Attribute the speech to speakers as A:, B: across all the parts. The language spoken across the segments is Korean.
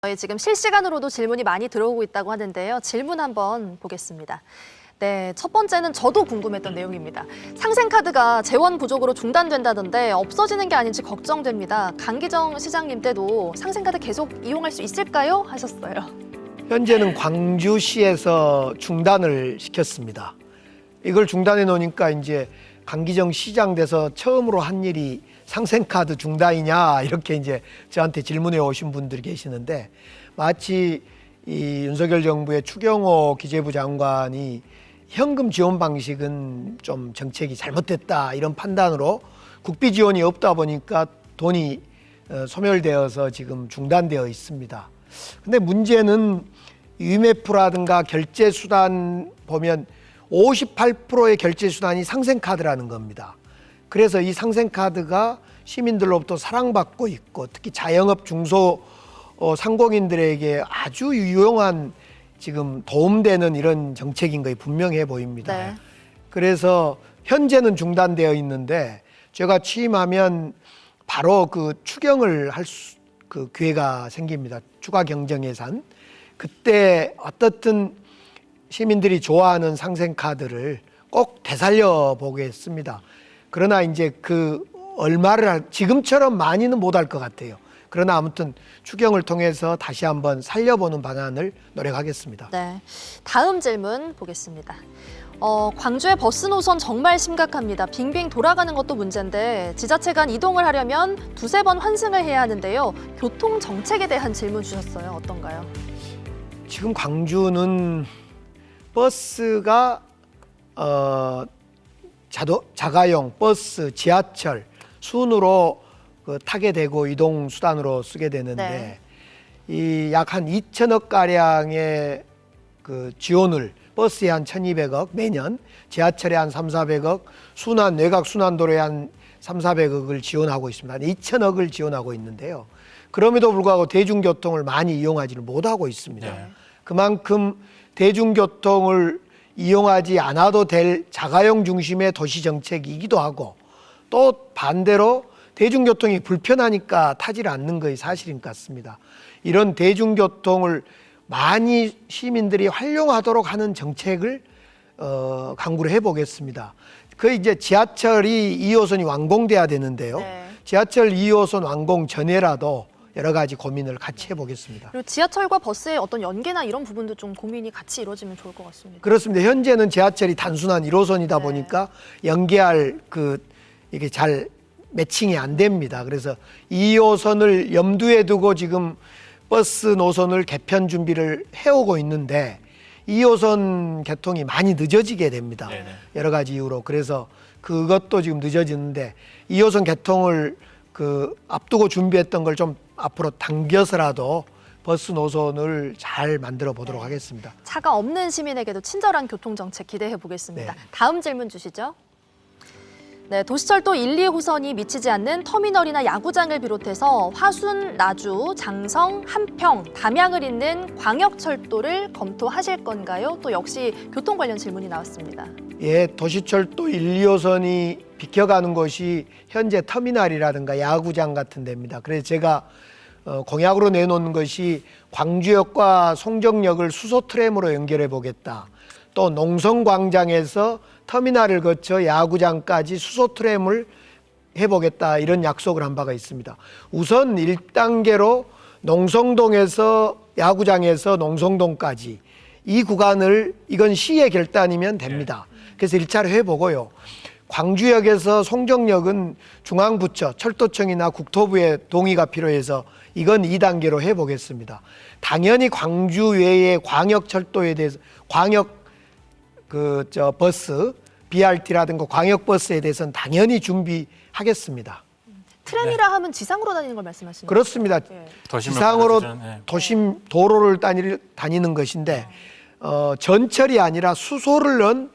A: 저희 지금 실시간으로도 질문이 많이 들어오고 있다고 하는데요. 질문 한번 보겠습니다. 네, 첫 번째는 저도 궁금했던 내용입니다. 상생카드가 재원 부족으로 중단된다던데 없어지는 게 아닌지 걱정됩니다. 강기정 시장님 때도 상생카드 계속 이용할 수 있을까요? 하셨어요.
B: 현재는 광주시에서 중단을 시켰습니다. 이걸 중단해 놓으니까 이제 강기정 시장 돼서 처음으로 한 일이 상생카드 중단이냐 이렇게 이제 저한테 질문해 오신 분들이 계시는데, 마치 이 윤석열 정부의 추경호 기재부 장관이 현금 지원 방식은 좀 정책이 잘못됐다 이런 판단으로 국비 지원이 없다 보니까 돈이 소멸되어서 지금 중단되어 있습니다. 근데 문제는 위메프라든가 결제 수단 보면 58%의 결제 수단이 상생카드라는 겁니다. 그래서 이 상생카드가 시민들로부터 사랑받고 있고, 특히 자영업 중소 상공인들에게 아주 유용한 지금 도움되는 이런 정책인 것이 분명해 보입니다.
A: 네.
B: 그래서 현재는 중단되어 있는데, 제가 취임하면 바로 그 추경을 할 그 기회가 생깁니다. 추가 경정 예산. 그때 어떻든 시민들이 좋아하는 상생카드를 꼭 되살려 보겠습니다. 그러나 이제 그 얼마를 지금처럼 많이는 못할 것 같아요. 그러나 아무튼 추경을 통해서 다시 한번 살려보는 방안을 노력하겠습니다.
A: 네, 다음 질문 보겠습니다. 광주의 버스 노선 정말 심각합니다. 빙빙 돌아가는 것도 문제인데 지자체 간 이동을 하려면 두세 번 환승을 해야 하는데요. 교통 정책에 대한 질문 주셨어요. 어떤가요?
B: 지금 광주는 버스가 자가용 버스, 지하철 순으로 타게 되고 이동 수단으로 쓰게 되는데, 이 약 한 2천억 가량의 그 지원을 버스에 한 1,200억 매년, 지하철에 한 3,400억, 외곽 순환도로에 한 3,400억을 지원하고 있습니다. 2천억을 지원하고 있는데요. 그럼에도 불구하고 대중교통을 많이 이용하지는 못하고 있습니다.
C: 네.
B: 그만큼 대중교통을 이용하지 않아도 될 자가용 중심의 도시 정책이기도 하고, 또 반대로 대중교통이 불편하니까 타지를 않는 것이 사실인 것 같습니다. 이런 대중교통을 많이 시민들이 활용하도록 하는 정책을 강구를 해보겠습니다. 그 이제 지하철이 2호선이 완공돼야 되는데요.
A: 네.
B: 지하철 2호선 완공 전에라도 여러 가지 고민을 같이 해보겠습니다.
A: 그리고 지하철과 버스의 어떤 연계나 이런 부분도 좀 고민이 같이 이루어지면 좋을 것 같습니다.
B: 그렇습니다. 현재는 지하철이 단순한 1호선이다 보니까 연계할 이게 잘 매칭이 안 됩니다. 그래서 2호선을 염두에 두고 지금 버스 노선을 개편 준비를 해오고 있는데 2호선 개통이 많이 늦어지게 됩니다.
C: 네네.
B: 여러 가지 이유로. 그래서 그것도 지금 늦어지는데 2호선 개통을 앞두고 준비했던 걸 좀 앞으로 당겨서라도 버스 노선을 잘 만들어 보도록 하겠습니다.
A: 차가 없는 시민에게도 친절한 교통정책 기대해 보겠습니다.
B: 네.
A: 다음 질문 주시죠. 네, 도시철도 1, 2호선이 미치지 않는 터미널이나 야구장을 비롯해서 화순, 나주, 장성, 한평, 담양을 잇는 광역철도를 검토하실 건가요? 또 역시 교통 관련 질문이 나왔습니다.
B: 예, 도시철도 1, 2호선이 비켜가는 곳이 현재 터미널이라든가 야구장 같은 데입니다. 그래서 제가 공약으로 내놓은 것이 광주역과 송정역을 수소 트램으로 연결해 보겠다. 또 농성광장에서 터미널을 거쳐 야구장까지 수소 트램을 해보겠다, 이런 약속을 한 바가 있습니다. 우선 1단계로 농성동에서 야구장에서 농성동까지 이 구간을, 이건 시의 결단이면 됩니다. 그래서 1차로 해보고요. 광주역에서 송정역은 중앙부처, 철도청이나 국토부의 동의가 필요해서 이건 2단계로 해보겠습니다. 당연히 광주 외의 광역철도에 대해서 버스, BRT라든가 광역버스에 대해서는 당연히 준비하겠습니다.
A: 트램이라 하면 지상으로 다니는 걸 말씀하시는 거죠?
B: 그렇습니다.
A: 예.
B: 지상으로
C: 네.
B: 도심 도로를 다니는 것인데 전철이 아니라 수소를 넣은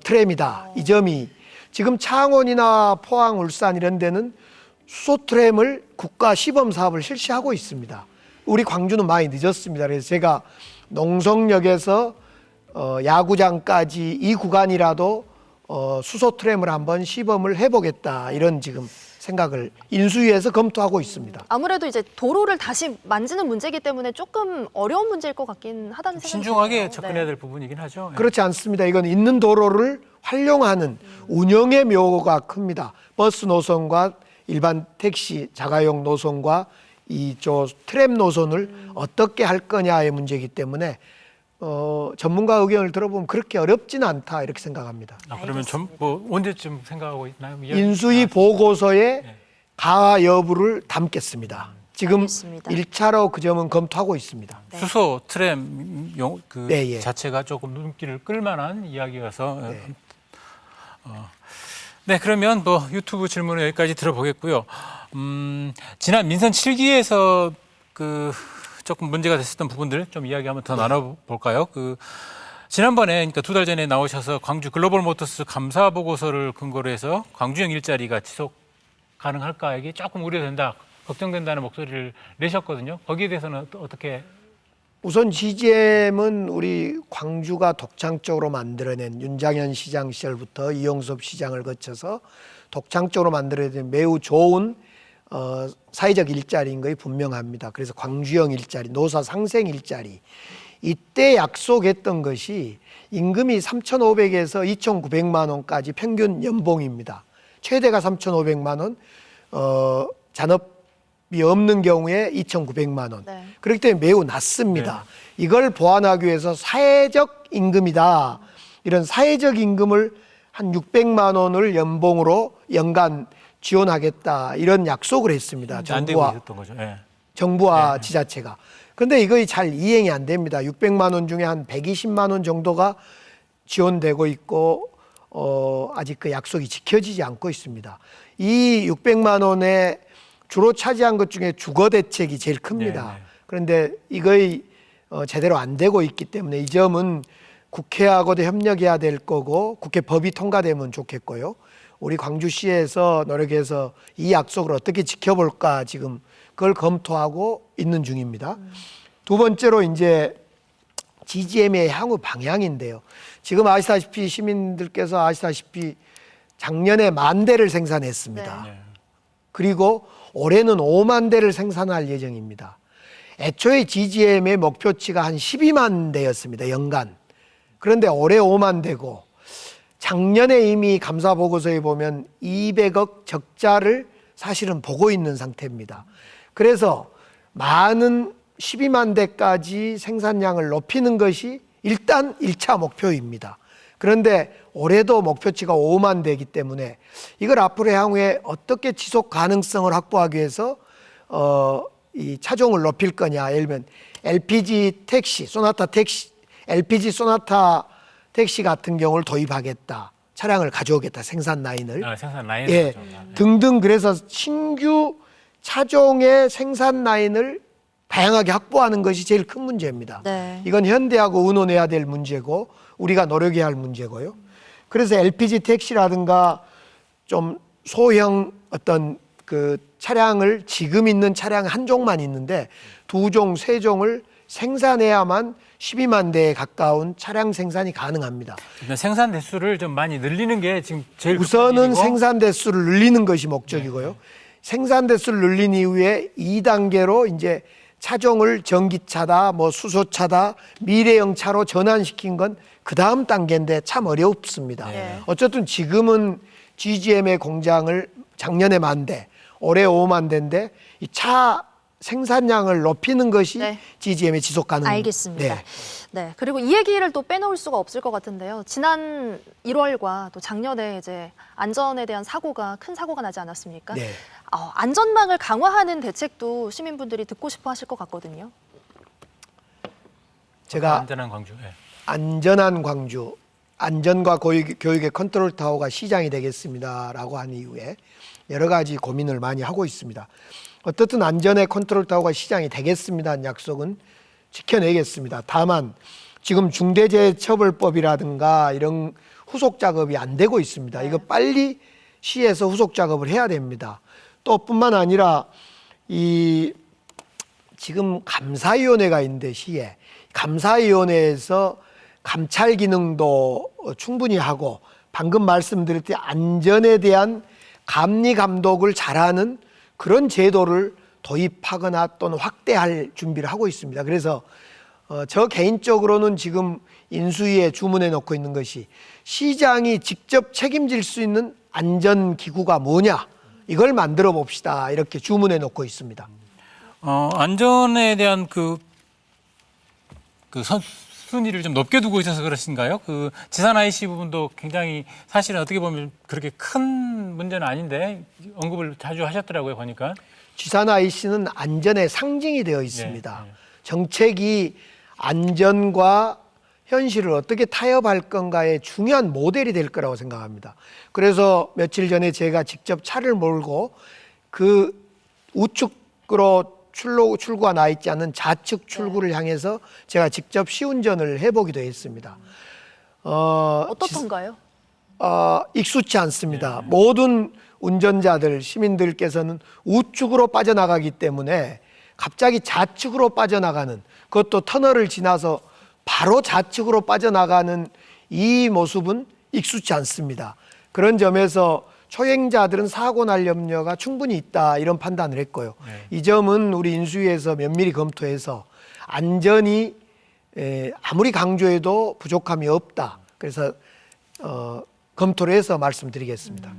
B: 트램이다. 이 점이 지금 창원이나 포항, 울산 이런 데는 수소 트램을 국가 시범 사업을 실시하고 있습니다. 우리 광주는 많이 늦었습니다. 그래서 제가 농성역에서 야구장까지 이 구간이라도 수소 트램을 한번 시범을 해보겠다, 이런 지금 생각을 인수위에서 검토하고 있습니다.
A: 아무래도 이제 도로를 다시 만지는 문제이기 때문에 조금 어려운 문제일 것 같긴 하다는 생각이
C: 신중하게
A: 드네요.
C: 접근해야 될 부분이긴 하죠.
B: 그렇지 않습니다. 이건 있는 도로를 활용하는 운영의 묘가 큽니다. 버스 노선과 일반 택시 자가용 노선과 이저 트램 노선을 어떻게 할 거냐의 문제이기 때문에 전문가 의견을 들어보면 그렇게 어렵지는 않다 이렇게 생각합니다.
C: 그러면 뭐 언제쯤 생각하고 있나요?
B: 인수위 보고서에
C: 네.
B: 가하 여부를 담겠습니다. 지금
A: 알겠습니다.
B: 1차로 그 점은 검토하고 있습니다.
A: 네.
C: 수소 트램 그
B: 네, 예.
C: 자체가 조금 눈길을 끌만한 이야기여서 네, 그러면 뭐 유튜브 질문은 여기까지 들어보겠고요. 지난 민선 7기에서 그 조금 문제가 됐었던 부분들 좀 이야기 한번 더 나눠볼까요? 그 지난번에 그러니까 2달 전에 나오셔서 광주 글로벌 모터스 감사 보고서를 근거로 해서 광주형 일자리가 지속 가능할까 이게 조금 우려된다, 걱정된다는 목소리를 내셨거든요. 거기에 대해서는 어떻게?
B: 우선 GGM은 우리 광주가 독창적으로 만들어낸 윤장현 시장 시절부터 이용섭 시장을 거쳐서 독창적으로 만들어낸 매우 좋은 사회적 일자리인 것이 분명합니다. 그래서 광주형 일자리, 노사 상생 일자리. 이때 약속했던 것이 임금이 3,500에서 2,900만 원까지 평균 연봉입니다. 최대가 3,500만 원, 잔업이 없는 경우에 2,900만 원.
A: 네.
B: 그렇기 때문에 매우 낮습니다. 이걸 보완하기 위해서 사회적 임금이다. 이런 사회적 임금을 한 600만 원을 연봉으로 연간 지원하겠다. 이런 약속을 했습니다.
C: 안 되고 있었던 거죠. 네.
B: 정부와 지자체가. 그런데 이거 잘 이행이 안 됩니다. 600만 원 중에 한 120만 원 정도가 지원되고 있고 아직 그 약속이 지켜지지 않고 있습니다. 이 600만 원에 주로 차지한 것 중에 주거 대책이 제일 큽니다.
C: 네.
B: 그런데 이거의 제대로 안 되고 있기 때문에 이 점은 국회하고도 협력해야 될 거고 국회 법이 통과되면 좋겠고요. 우리 광주시에서 노력해서 이 약속을 어떻게 지켜볼까 지금 그걸 검토하고 있는 중입니다. 두 번째로 이제 GGM의 향후 방향인데요. 지금 아시다시피 시민들께서 아시다시피 작년에 10,000대를 생산했습니다.
C: 네.
B: 그리고 올해는 5만 대를 생산할 예정입니다. 애초에 GGM의 목표치가 한 12만 대였습니다. 연간. 그런데 올해 5만 대고 작년에 이미 감사 보고서에 보면 200억 적자를 사실은 보고 있는 상태입니다. 그래서 많은 12만 대까지 생산량을 높이는 것이 일단 1차 목표입니다. 그런데 올해도 목표치가 5만 대이기 때문에 이걸 앞으로 향후에 어떻게 지속 가능성을 확보하기 위해서 이 차종을 높일 거냐. 예를 들면 LPG 택시, 소나타 택시, LPG 소나타 택시 같은 경우를 도입하겠다. 차량을 가져오겠다. 생산 라인을.
C: 생산 라인을.
B: 예, 등등. 그래서 신규 차종의 생산 라인을 다양하게 확보하는 것이 제일 큰 문제입니다.
A: 네.
B: 이건 현대하고 의논해야 될 문제고 우리가 노력해야 할 문제고요. 그래서 LPG 택시라든가 좀 소형 어떤 그 차량을 지금 있는 차량 한 종만 있는데 2종, 3종을 생산해야만 12만 대에 가까운 차량 생산이 가능합니다.
C: 생산 대수를 좀 많이 늘리는 게 지금 제일
B: 우선은 생산 대수를 늘리는 것이 목적이고요. 생산 대수를 늘린 이후에 2단계로 이제 차종을 전기차다, 뭐 수소차다, 미래형 차로 전환시킨 건 그 다음 단계인데 참 어렵습니다.
A: 네.
B: 어쨌든 지금은 GGM의 공장을 작년에 10,000대, 올해 5만 대인데 이 차 생산량을 높이는 것이
A: 네.
B: GGM의 지속 가능.
A: 알겠습니다.
B: 네.
A: 네. 그리고 이 얘기를 또 빼놓을 수가 없을 것 같은데요. 지난 1월과 또 작년에 이제 안전에 대한 큰 사고가 나지 않았습니까?
B: 네.
A: 안전망을 강화하는 대책도 시민분들이 듣고 싶어 하실 것 같거든요.
B: 제가
C: 안전한 광주. 네.
B: 안전한 광주, 안전과 교육의 컨트롤 타워가 시장이 되겠습니다라고 한 이후에 여러 가지 고민을 많이 하고 있습니다. 어떻든 안전의 컨트롤 타워가 시장이 되겠습니다는 약속은 지켜내겠습니다. 다만 지금 중대재해처벌법이라든가 이런 후속 작업이 안 되고 있습니다. 이거 빨리 시에서 후속 작업을 해야 됩니다. 또 뿐만 아니라 이 지금 감사위원회가 있는데 시에 감사위원회에서 감찰 기능도 충분히 하고 방금 말씀드렸듯이 안전에 대한 감리 감독을 잘하는 그런 제도를 도입하거나 또는 확대할 준비를 하고 있습니다. 그래서 저 개인적으로는 지금 인수위에 주문해 놓고 있는 것이 시장이 직접 책임질 수 있는 안전기구가 뭐냐, 이걸 만들어 봅시다, 이렇게 주문해 놓고 있습니다.
C: 안전에 대한 순위를 좀 높게 두고 있어서 그러신가요? 그 지산 IC 부분도 굉장히 사실은 어떻게 보면 그렇게 큰 문제는 아닌데 언급을 자주 하셨더라고요, 보니까.
B: 지산 IC는 안전의 상징이 되어 있습니다.
C: 네.
B: 정책이 안전과 현실을 어떻게 타협할 건가의 중요한 모델이 될 거라고 생각합니다. 그래서 며칠 전에 제가 직접 차를 몰고 그 우측으로 출구가 나 있지 않은 좌측 출구를 향해서 제가 직접 시운전을 해보기도 했습니다.
A: 어떻던가요?
B: 익숙치 않습니다. 모든 운전자들, 시민들께서는 우측으로 빠져나가기 때문에 갑자기 좌측으로 빠져나가는, 그것도 터널을 지나서 바로 좌측으로 빠져나가는 이 모습은 익숙치 않습니다. 그런 점에서 초행자들은 사고 날 염려가 충분히 있다, 이런 판단을 했고요. 이 점은 우리 인수위에서 면밀히 검토해서 안전이 아무리 강조해도 부족함이 없다. 그래서 검토를 해서 말씀드리겠습니다.